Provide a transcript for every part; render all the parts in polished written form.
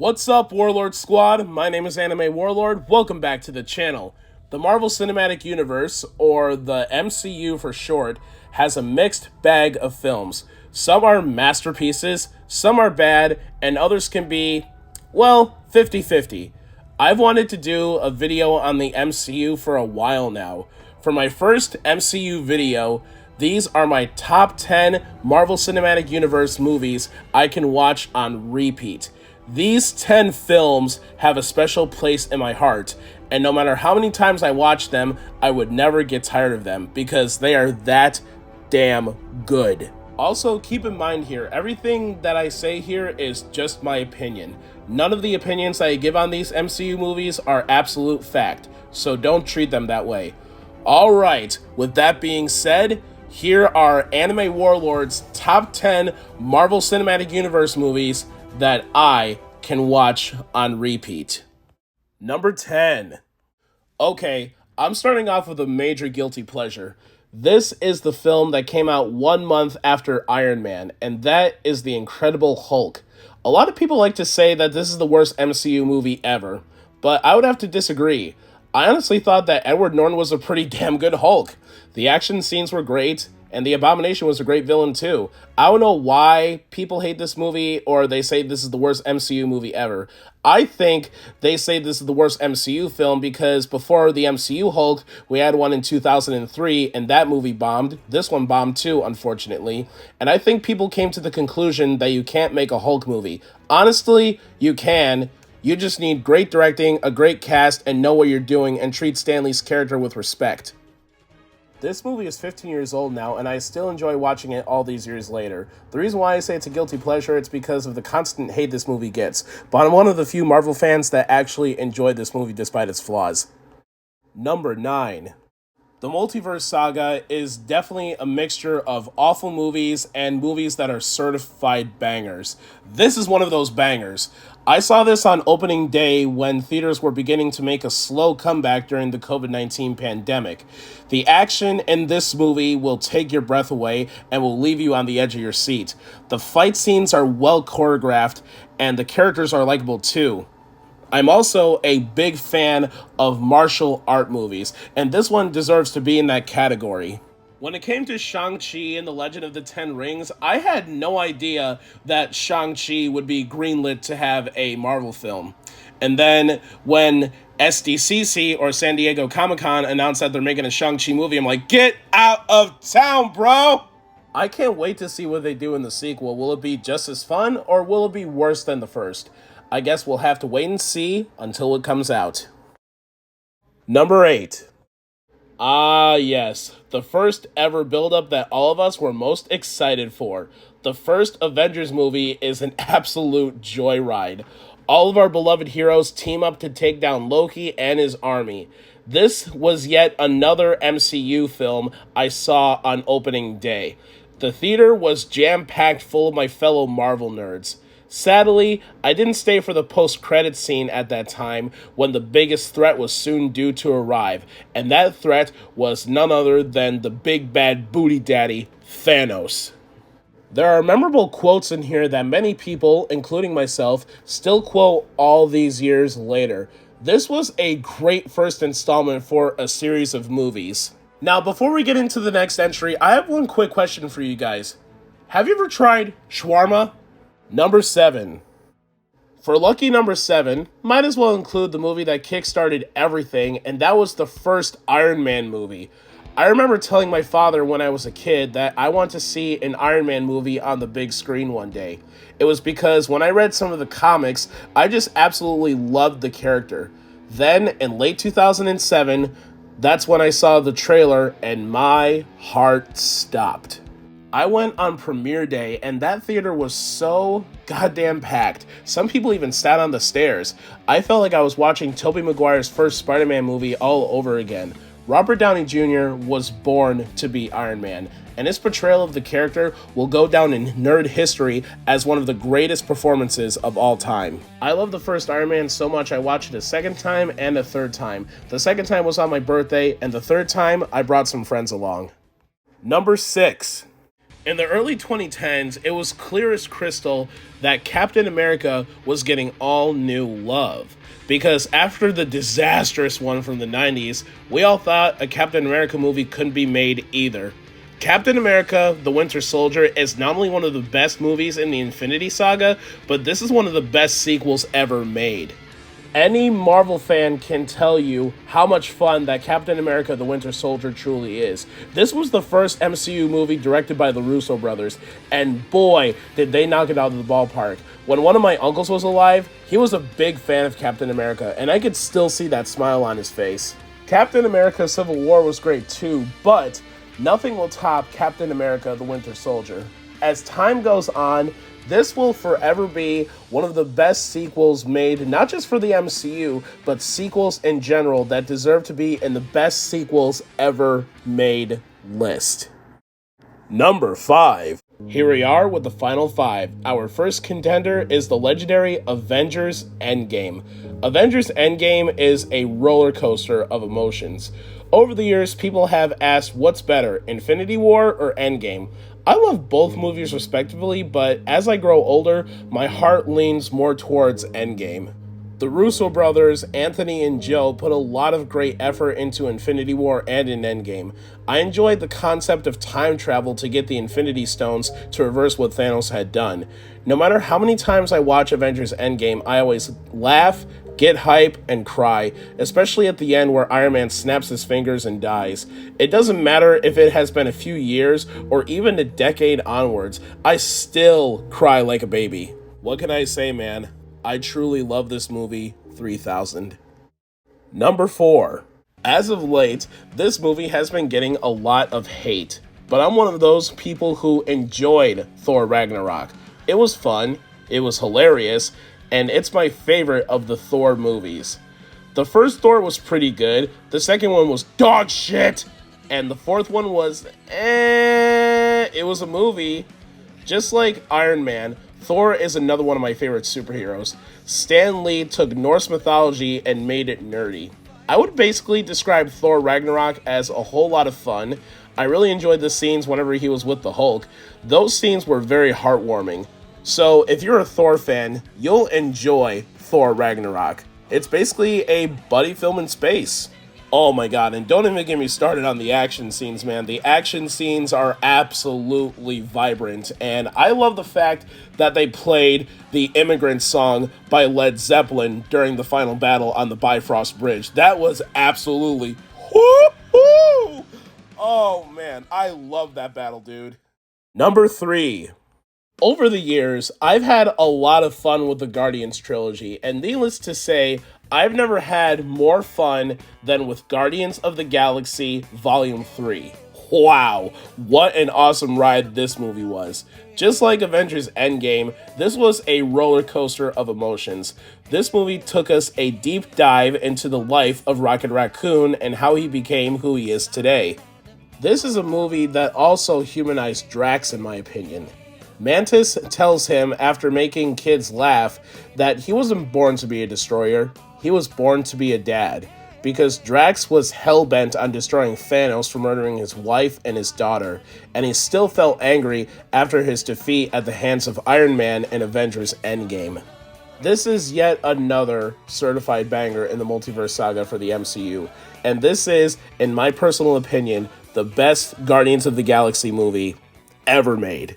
What's up, Warlord Squad? My name is Anime Warlord. Welcome back to the channel. The Marvel Cinematic Universe, or the MCU for short, has a mixed bag of films. Some are masterpieces, some are bad, and others can be, well, 50-50. I've wanted to do a video on the MCU for a while now. For my first MCU video, these are my top 10 Marvel Cinematic Universe movies I can watch on repeat. These 10 films have a special place in my heart, and no matter how many times I watch them, I would never get tired of them because they are that damn good. Also, keep in mind here, everything that I say here is just my opinion. None of the opinions I give on these MCU movies are absolute fact, so don't treat them that way. Alright, with that being said, here are Anime Warlord's top 10 Marvel Cinematic Universe movies that I can watch on repeat. Number 10. Okay, I'm starting off with a major guilty pleasure. This is the film that came out 1 month after Iron Man, and that is The Incredible Hulk. A lot of people like to say that this is the worst MCU movie ever, but I would have to disagree. I honestly thought that Edward Norton was a pretty damn good Hulk. The action scenes were great, and the Abomination was a great villain too. I don't know why people hate this movie or they say this is the worst MCU movie ever. I think they say this is the worst MCU film because before the MCU Hulk, we had one in 2003 and that movie bombed. This one bombed too, unfortunately. And I think people came to the conclusion that you can't make a Hulk movie. Honestly, you can. You just need great directing, a great cast, and know what you're doing and treat Stan Lee's character with respect. This movie is 15 years old now, and I still enjoy watching it all these years later. The reason why I say it's a guilty pleasure, it's because of the constant hate this movie gets. But I'm one of the few Marvel fans that actually enjoyed this movie despite its flaws. Number 9. The Multiverse saga is definitely a mixture of awful movies and movies that are certified bangers. This is one of those bangers. I saw this on opening day when theaters were beginning to make a slow comeback during the COVID-19 pandemic. The action in this movie will take your breath away and will leave you on the edge of your seat. The fight scenes are well choreographed and the characters are likable too. I'm also a big fan of martial art movies, and this one deserves to be in that category. When it came to Shang-Chi and the Legend of the Ten Rings, I had no idea that Shang-Chi would be greenlit to have a Marvel film. And then when SDCC, or San Diego Comic-Con, announced that they're making a Shang-Chi movie, I'm like, get out of town, bro! I can't wait to see what they do in the sequel. Will it be just as fun, or will it be worse than the first? I guess we'll have to wait and see until it comes out. Number 8. Ah, yes. The first ever build-up that all of us were most excited for. The first Avengers movie is an absolute joyride. All of our beloved heroes team up to take down Loki and his army. This was yet another MCU film I saw on opening day. The theater was jam-packed full of my fellow Marvel nerds. Sadly, I didn't stay for the post-credits scene at that time when the biggest threat was soon due to arrive, and that threat was none other than the big bad booty daddy, Thanos. There are memorable quotes in here that many people, including myself, still quote all these years later. This was a great first installment for a series of movies. Now, before we get into the next entry, I have one quick question for you guys. Have you ever tried shawarma? Number 7. For lucky number 7, might as well include the movie that kickstarted everything, and that was the first Iron Man movie. I remember telling my father when I was a kid that I want to see an Iron Man movie on the big screen one day. It was because when I read some of the comics, I just absolutely loved the character. Then, in late 2007, that's when I saw the trailer and my heart stopped. I went on premiere day, and that theater was so goddamn packed. Some people even sat on the stairs. I felt like I was watching Tobey Maguire's first Spider-Man movie all over again. Robert Downey Jr. was born to be Iron Man, and his portrayal of the character will go down in nerd history as one of the greatest performances of all time. I love the first Iron Man so much I watched it a second time and a third time. The second time was on my birthday, and the third time I brought some friends along. Number 6. In the early 2010s, it was clear as crystal that Captain America was getting all new love. Because after the disastrous one from the 90s, we all thought a Captain America movie couldn't be made either. Captain America, The Winter Soldier is not only one of the best movies in the Infinity Saga, but this is one of the best sequels ever made. Any Marvel fan can tell you how much fun that Captain America the Winter Soldier truly is. This was the first MCU movie directed by the Russo brothers, and boy, did they knock it out of the ballpark. When one of my uncles was alive, he was a big fan of Captain America, and I could still see that smile on his face. Captain America Civil War was great too, but nothing will top Captain America the Winter Soldier. As time goes on, this will forever be one of the best sequels made, not just for the MCU, but sequels in general that deserve to be in the best sequels ever made list. Number 5. Here we are with the final 5. Our first contender is the legendary Avengers Endgame. Avengers Endgame is a roller coaster of emotions. Over the years, people have asked what's better, Infinity War or Endgame? I love both movies respectively, but as I grow older, my heart leans more towards Endgame. The Russo brothers, Anthony and Joe, put a lot of great effort into Infinity War and in Endgame. I enjoyed the concept of time travel to get the Infinity Stones to reverse what Thanos had done. No matter how many times I watch Avengers Endgame, I always laugh, get hype, and cry, especially at the end where Iron Man snaps his fingers and dies. It doesn't matter if it has been a few years or even a decade onwards, I still cry like a baby. What can I say, man? I truly love this movie 3000. Number 4. As of late, this movie has been getting a lot of hate, but I'm one of those people who enjoyed Thor Ragnarok. It was fun, it was hilarious, and it's my favorite of the Thor movies. The first Thor was pretty good, the second one was dog shit, and the fourth one was it was a movie. Just like Iron Man, Thor is another one of my favorite superheroes. Stan Lee took Norse mythology and made it nerdy. I would basically describe Thor Ragnarok as a whole lot of fun. I really enjoyed the scenes whenever he was with the Hulk. Those scenes were very heartwarming. So if you're a Thor fan, you'll enjoy Thor Ragnarok. It's basically a buddy film in space. Oh my god, and don't even get me started on the action scenes, man. The action scenes are absolutely vibrant, and I love the fact that they played the Immigrant Song by Led Zeppelin during the final battle on the Bifrost Bridge. That was absolutely woo-hoo! Oh man, I love that battle, dude. Number 3. Over the years, I've had a lot of fun with the Guardians trilogy, and needless to say, I've never had more fun than with Guardians of the Galaxy Volume 3. Wow, what an awesome ride this movie was. Just like Avengers Endgame, this was a roller coaster of emotions. This movie took us a deep dive into the life of Rocket Raccoon and how he became who he is today. This is a movie that also humanized Drax, in my opinion. Mantis tells him after making kids laugh that he wasn't born to be a destroyer, he was born to be a dad, because Drax was hell-bent on destroying Thanos for murdering his wife and his daughter, and he still felt angry after his defeat at the hands of Iron Man in Avengers Endgame. This is yet another certified banger in the Multiverse saga for the MCU, and this is, in my personal opinion, the best Guardians of the Galaxy movie ever made.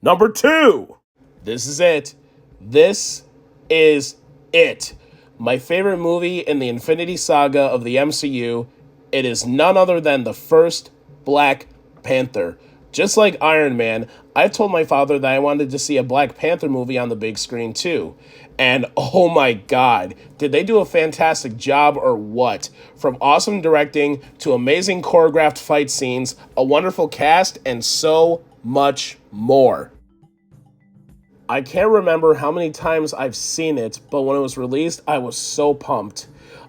Number 2. This is it. This is it. My favorite movie in the Infinity Saga of the MCU. It is none other than the first Black Panther. Just like Iron Man, I told my father that I wanted to see a Black Panther movie on the big screen too. And oh my god, did they do a fantastic job or what? From awesome directing to amazing choreographed fight scenes, a wonderful cast, and so much more. I can't remember how many times I've seen it, but when it was released, I was so pumped.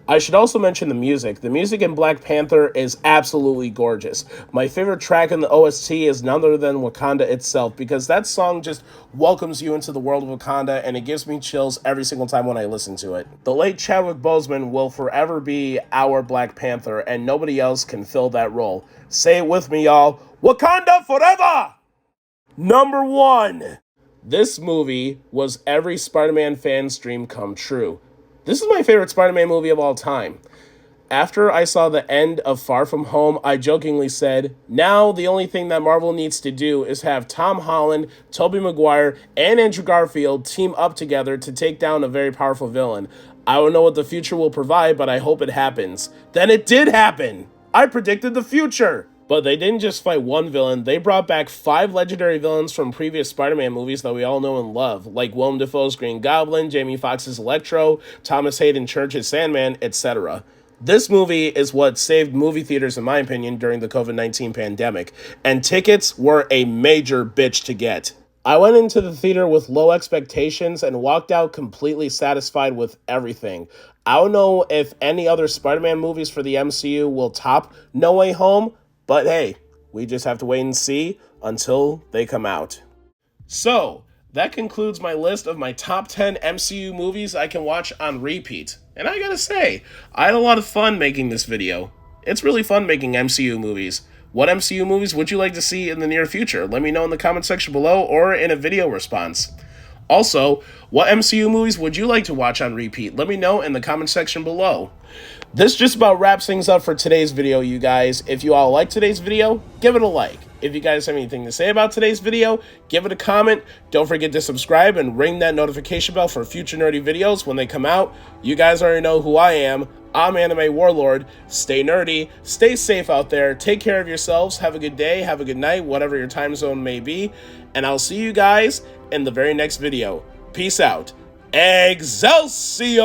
I should also mention the music. The music in Black Panther is absolutely gorgeous. My favorite track in the OST is none other than Wakanda itself, because that song just welcomes you into the world of Wakanda, and it gives me chills every single time when I listen to it. The late Chadwick Boseman will forever be our Black Panther, and nobody else can fill that role. Say it with me, y'all. Wakanda forever! Number 1. This movie was every Spider-Man fan's dream come true. This is my favorite Spider-Man movie of all time. After I saw the end of Far From Home, I jokingly said, now the only thing that Marvel needs to do is have Tom Holland, Tobey Maguire, and Andrew Garfield team up together to take down a very powerful villain. I don't know what the future will provide, but I hope it happens. Then it did happen! I predicted the future! But they didn't just fight one villain, they brought back 5 legendary villains from previous Spider-Man movies that we all know and love, like Willem Dafoe's Green Goblin, Jamie Foxx's Electro, Thomas Hayden Church's Sandman, etc. This movie is what saved movie theaters, in my opinion, during the COVID-19 pandemic, and tickets were a major bitch to get. I went into the theater with low expectations and walked out completely satisfied with everything. I don't know if any other Spider-Man movies for the MCU will top No Way Home, but hey, we just have to wait and see until they come out. So, that concludes my list of my top 10 MCU movies I can watch on repeat. And I gotta say, I had a lot of fun making this video. It's really fun making MCU movies. What MCU movies would you like to see in the near future? Let me know in the comment section below or in a video response. Also, what MCU movies would you like to watch on repeat? Let me know in the comment section below. This just about wraps things up for today's video, you guys. If you all liked today's video, give it a like. If you guys have anything to say about today's video, give it a comment. Don't forget to subscribe and ring that notification bell for future nerdy videos when they come out. You guys already know who I am. I'm Anime Warlord. Stay nerdy, stay safe out there, take care of yourselves, have a good day, have a good night, whatever your time zone may be, and I'll see you guys in the very next video. Peace out. Excelsior!